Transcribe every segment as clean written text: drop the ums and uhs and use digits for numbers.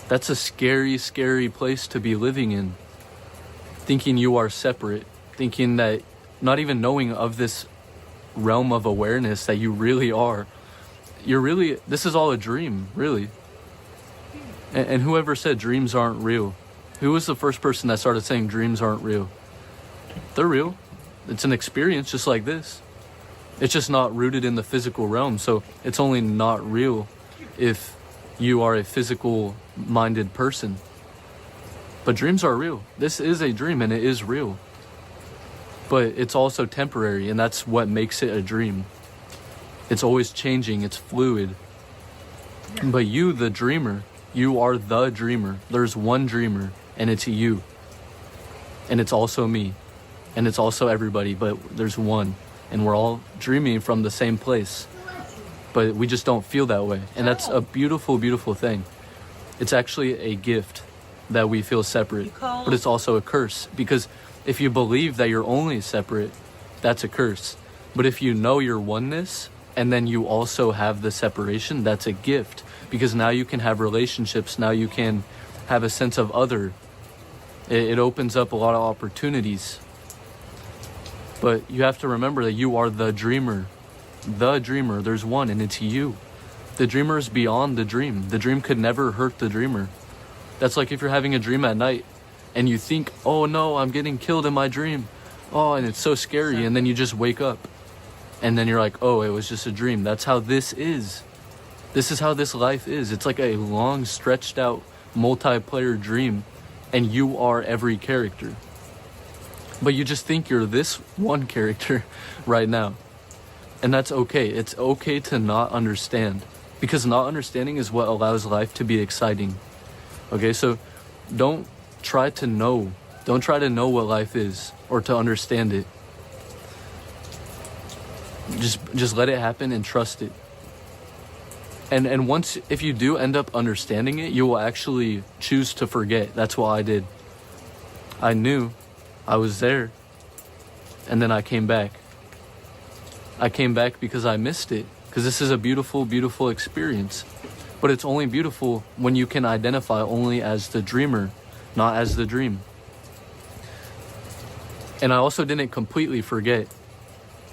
That's a scary, scary place to be living in. Thinking you are separate, thinking that, not even knowing of this realm of awareness that you really are. This is all a dream, really. And whoever said dreams aren't real? Who was the first person that started saying dreams aren't real? They're real. It's an experience just like this. It's just not rooted in the physical realm, so it's only not real if you are a physical-minded person. But dreams are real. This is a dream, and it is real. But it's also temporary, and that's what makes it a dream. It's always changing. It's fluid. But you, the dreamer, you are the dreamer. There's one dreamer, and it's you. And it's also me. And it's also everybody, but there's one. And we're all dreaming from the same place. But we just don't feel that way. And that's a beautiful, beautiful thing. It's actually a gift that we feel separate, but it's also a curse, because if you believe that you're only separate, that's a curse. But if you know your oneness and then you also have the separation, that's a gift, because now you can have relationships, now you can have a sense of other. It opens up a lot of opportunities. But you have to remember that you are the dreamer. The dreamer, there's one, and it's you. The dreamer is beyond the dream. The dream could never hurt the dreamer. That's like if you're having a dream at night and you think, oh no, I'm getting killed in my dream. Oh, and it's so scary. And then you just wake up and then you're like, oh, it was just a dream. That's how this is. This is how this life is. It's like a long, stretched out, multiplayer dream, and you are every character. But you just think you're this one character right now. And that's okay. It's okay to not understand, because not understanding is what allows life to be exciting. Okay, so don't try to know what life is or to understand it. Just let it happen and trust it. And once, if you do end up understanding it, you will actually choose to forget. That's what I did. I knew I was there, and then I came back. I came back because I missed it, because this is a beautiful, beautiful experience. But it's only beautiful when you can identify only as the dreamer, not as the dream. And I also didn't completely forget.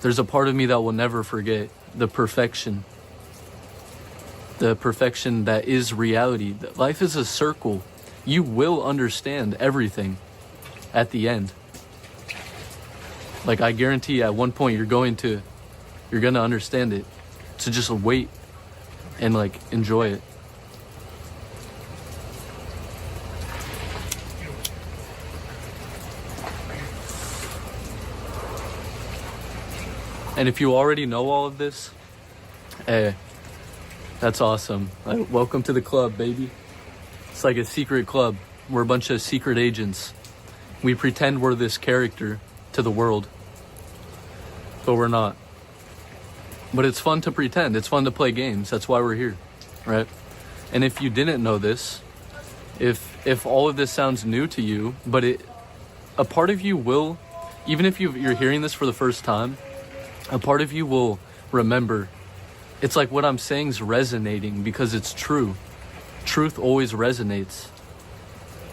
There's a part of me that will never forget the perfection. The perfection that is reality. Life is a circle. You will understand everything at the end. Like, I guarantee at one point you're going to understand it. So just wait and enjoy it. And if you already know all of this, hey, that's awesome. Welcome to the club, baby. It's like a secret club. We're a bunch of secret agents. We pretend we're this character to the world, but we're not. But it's fun to pretend. It's fun to play games. That's why we're here, right? And if you didn't know this, if all of this sounds new to you, but a part of you will, even if you're hearing this for the first time, a part of you will remember. It's like what I'm saying is resonating because it's true. Truth always resonates.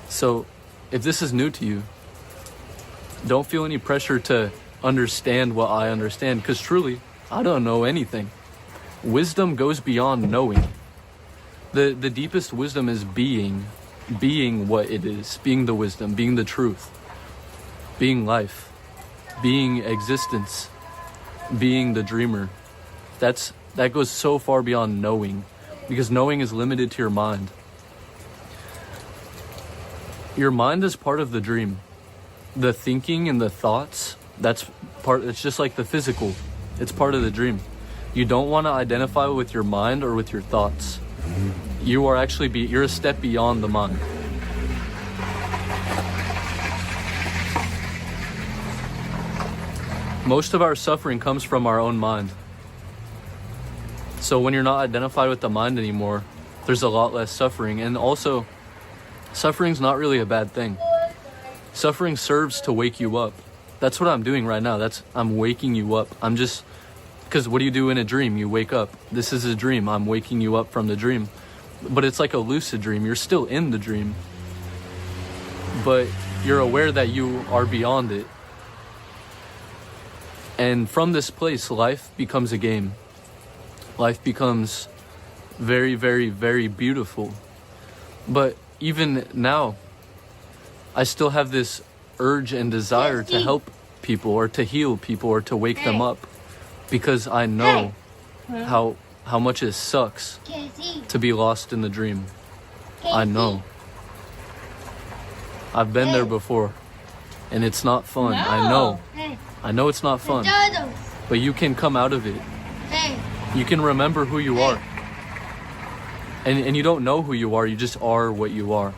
So if this is new to you, don't feel any pressure to understand what I understand, because truly, I don't know anything. Wisdom goes beyond knowing. The deepest wisdom is being what it is, being the wisdom, being the truth, being life, being existence, being the dreamer. That goes so far beyond knowing, because knowing is limited to your mind. Your mind is part of the dream. The thinking and the thoughts, it's just like the physical. It's part of the dream. You don't want to identify with your mind or with your thoughts. You are actually you're a step beyond the mind. Most of our suffering comes from our own mind. So when you're not identified with the mind anymore, there's a lot less suffering. And also, suffering's not really a bad thing. Suffering serves to wake you up. That's what I'm doing right now. I'm waking you up. Because what do you do in a dream? You wake up. This is a dream. I'm waking you up from the dream. but it's like a lucid dream. You're still in the dream, but you're aware that you are beyond it. And from this place, life becomes a game. Life becomes very, very, very beautiful. But even now, I still have this urge and desire to help people or to heal people or to wake them up, because I know how much it sucks to be lost in the dream. I know. I've been there before, and it's not fun. I know it's not fun, but you can come out of it. You can remember who you are. And you don't know who you are, you just are what you are.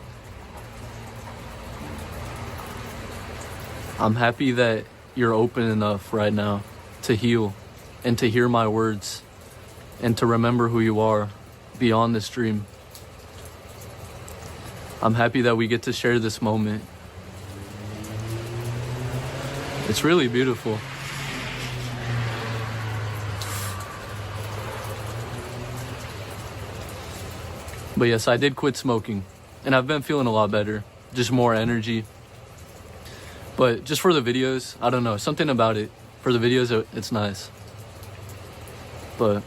I'm happy that you're open enough right now to heal and to hear my words and to remember who you are beyond this dream. I'm happy that we get to share this moment. It's really beautiful. But yes, I did quit smoking, and I've been feeling a lot better, just more energy. But just for the videos, I don't know, something about it. For the videos, it's nice. But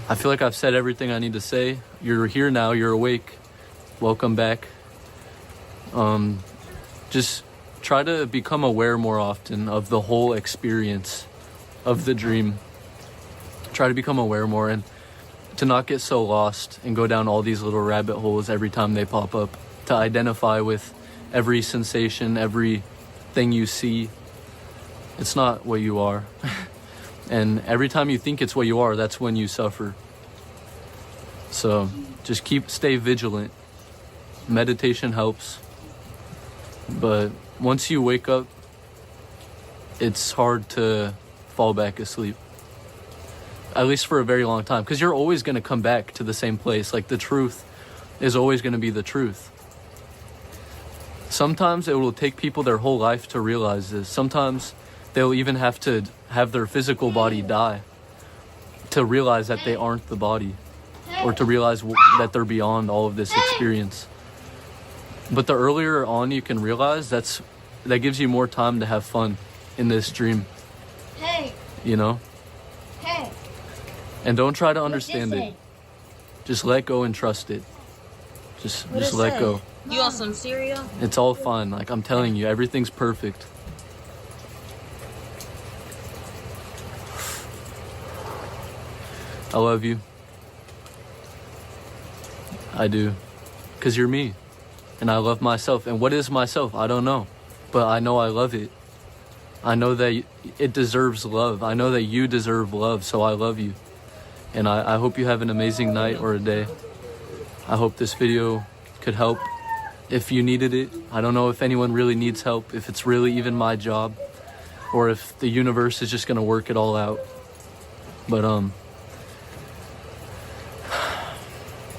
I feel like I've said everything I need to say. You're here now, you're awake. Welcome back. Just try to become aware more often of the whole experience of the dream. Try to become aware more and to not get so lost and go down all these little rabbit holes every time they pop up. To identify with every sensation, everything you see. It's not what you are. And every time you think it's what you are, that's when you suffer. So just stay vigilant. Meditation helps. But once you wake up, it's hard to fall back asleep. At least for a very long time, because you're always going to come back to the same place. Like, the truth is always going to be the truth. Sometimes it will take people their whole life to realize this. Sometimes they'll even have to have their physical body die to realize that they aren't the body, or to realize that they're beyond all of this experience. But the earlier on you can realize, that gives you more time to have fun in this dream. You know? And don't try to understand it. Just let go and trust it. Just let go. You want some cereal? It's all fine. Like, I'm telling you, everything's perfect. I love you. I do. Because you're me. And I love myself. And what is myself? I don't know. But I know I love it. I know that it deserves love. I know that you deserve love, so I love you. And I hope you have an amazing night or a day. I hope this video could help if you needed it. I don't know if anyone really needs help, if it's really even my job, or if the universe is just gonna work it all out. But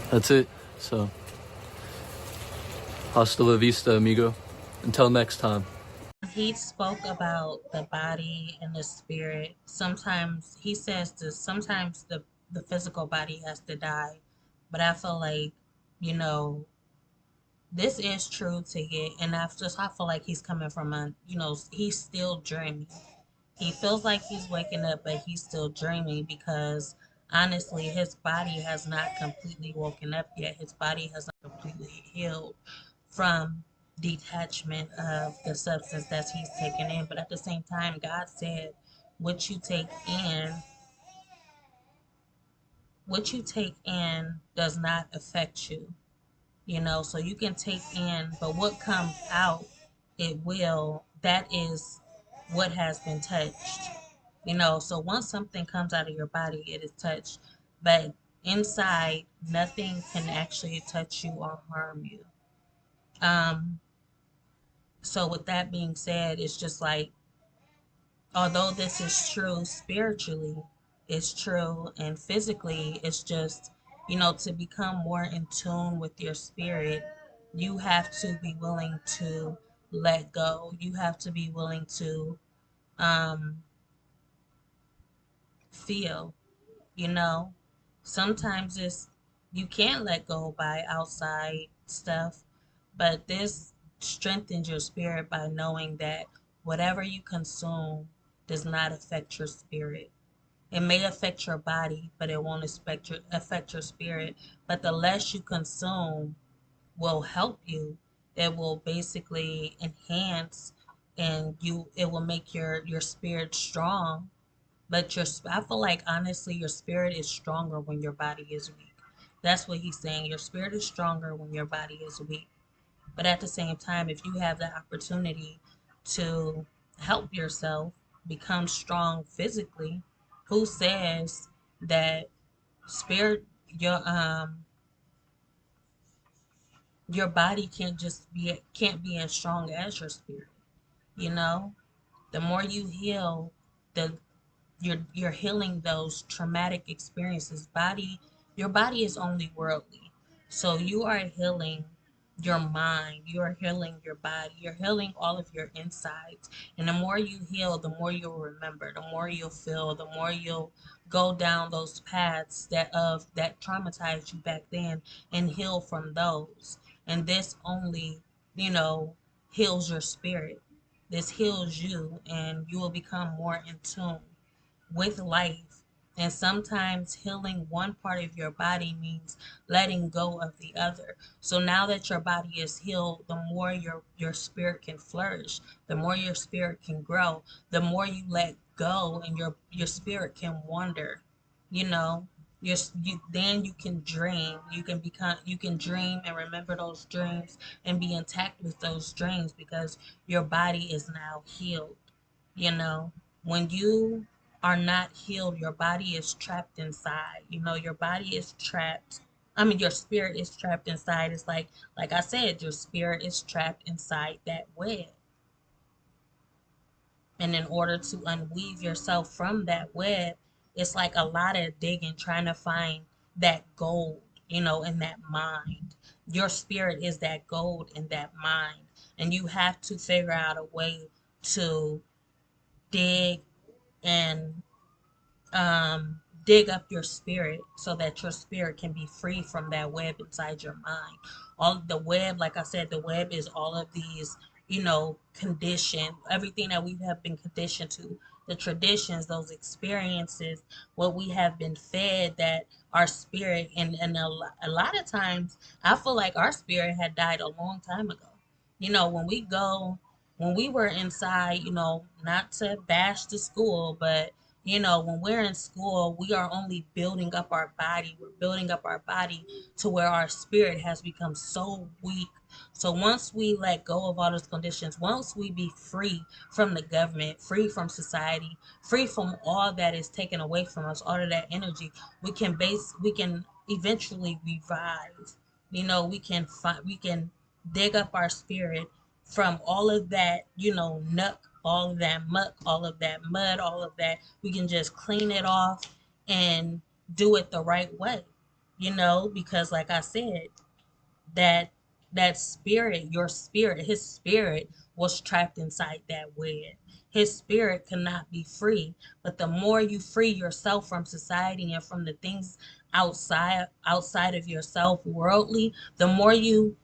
that's it. So hasta la vista, amigo. Until next time. He spoke about the body and the spirit. Sometimes he says sometimes the physical body has to die. But I feel like, this is true to it. And I feel like he's coming from he's still dreaming. He feels like he's waking up, but he's still dreaming, because honestly, his body has not completely woken up yet. His body has not completely healed from detachment of the substance that he's taking in. But at the same time, God said, what you take in does not affect you. So you can take in, but what comes out, that is what has been touched. So once something comes out of your body, it is touched. But inside, nothing can actually touch you or harm you. So with that being said, it's just like, although this is true spiritually, it's true, and physically, it's just, to become more in tune with your spirit, you have to be willing to let go. You have to be willing to feel, sometimes You can't let go by outside stuff, but this strengthens your spirit by knowing that whatever you consume does not affect your spirit. It may affect your body, but it won't affect your spirit. But the less you consume will help you. It will basically enhance, and it will make your spirit strong. But I feel like honestly your spirit is stronger when your body is weak. That's what he's saying. Your spirit is stronger when your body is weak. But at the same time, if you have the opportunity to help yourself become strong physically, who says that spirit your body can't be as strong as your spirit, you know? The more you heal, the you're healing those traumatic experiences. Your body is only worldly. So you are healing your mind, you're healing your body, you're healing all of your insides. And the more you heal, the more you'll remember, the more you'll feel, the more you'll go down those paths that traumatized you back then and heal from those. And this only, you know, heals your spirit. This heals you, and you will become more in tune with life. And sometimes healing one part of your body means letting go of the other. So now that your body is healed, the more your spirit can flourish, the more your spirit can grow, the more you let go, and your spirit can wander. You know, then you can dream. You can dream and remember those dreams and be intact with those dreams because your body is now healed. You know, when you are not healed, your body is trapped inside. You know, your body is trapped. I mean, your spirit is trapped inside. It's like I said, your spirit is trapped inside that web. And in order to unweave yourself from that web, it's like a lot of digging, trying to find that gold, you know, in that mind. Your spirit is that gold in that mind. And you have to figure out a way to dig and dig up your spirit so that your spirit can be free from that web inside your mind. All the web, like I said, the web is all of these, you know, everything that we have been conditioned to, the traditions, those experiences, what we have been fed that our spirit, and a lot of times I feel like our spirit had died a long time ago. You know, when we were inside, you know, not to bash the school, but you know, when we're in school, we are only building up our body. We're building up our body to where our spirit has become so weak. So once we let go of all those conditions, once we be free from the government, free from society, free from all that is taken away from us, all of that energy, we can eventually revive. You know, we can dig up our spirit from all of that, you know, all of that muck, all of that mud, all of that. We can just clean it off and do it the right way, you know, because like I said, that your spirit, his spirit was trapped inside that web. His spirit cannot be free. But the more you free yourself from society and from the things outside of yourself, worldly, the more you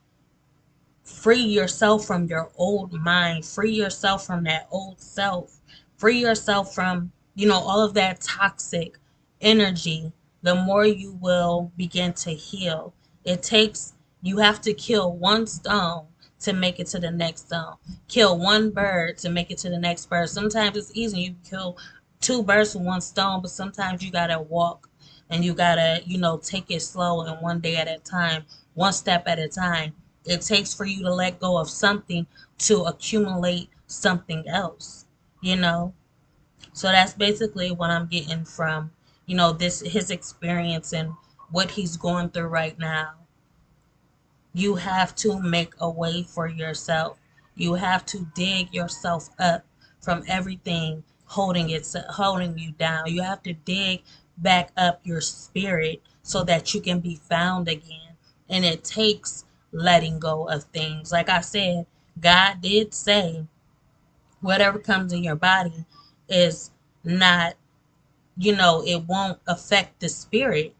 free yourself from your old mind, free yourself from that old self, free yourself from, you know, all of that toxic energy, the more you will begin to heal. It takes, you have to kill one stone to make it to the next stone. Kill one bird to make it to the next bird. Sometimes it's easy. You kill two birds with one stone, but sometimes you gotta walk and you gotta, you know, take it slow and one day at a time, one step at a time. It takes for you to let go of something to accumulate something else, you know? So that's basically what I'm getting from, you know, this his experience and what he's going through right now. You have to make a way for yourself. You have to dig yourself up from everything holding you down. You have to dig back up your spirit so that you can be found again. And it takes letting go of things. Like I said, God did say whatever comes in your body is not, you know, it won't affect the spirit.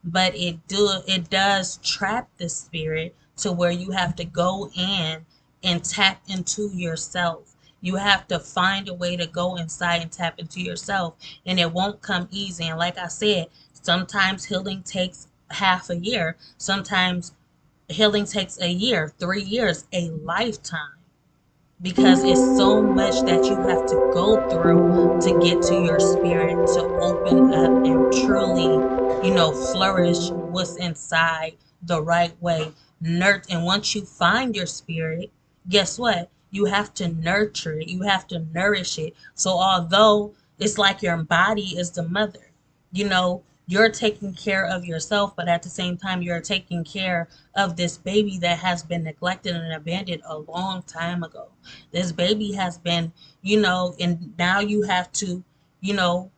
but it does trap the spirit to where you have to go in and tap into yourself. You have to find a way to go inside and tap into yourself, and it won't come easy. And like I said, sometimes healing takes half a year, sometimes healing takes a year, 3 years, a lifetime, because it's so much that you have to go through to get to your spirit to open up and truly, flourish what's inside the right way. And once you find your spirit, guess what? You have to nurture it. You have to nourish it. So although it's like your body is the mother, you're taking care of yourself, but at the same time, you're taking care of this baby that has been neglected and abandoned a long time ago. This baby has been, and now you have to, you know,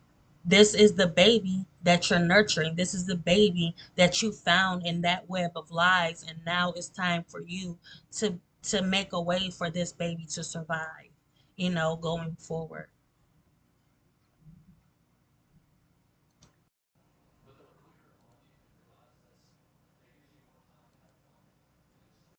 this is the baby that you're nurturing. This is the baby that you found in that web of lies, and now it's time for you to make a way for this baby to survive, going forward.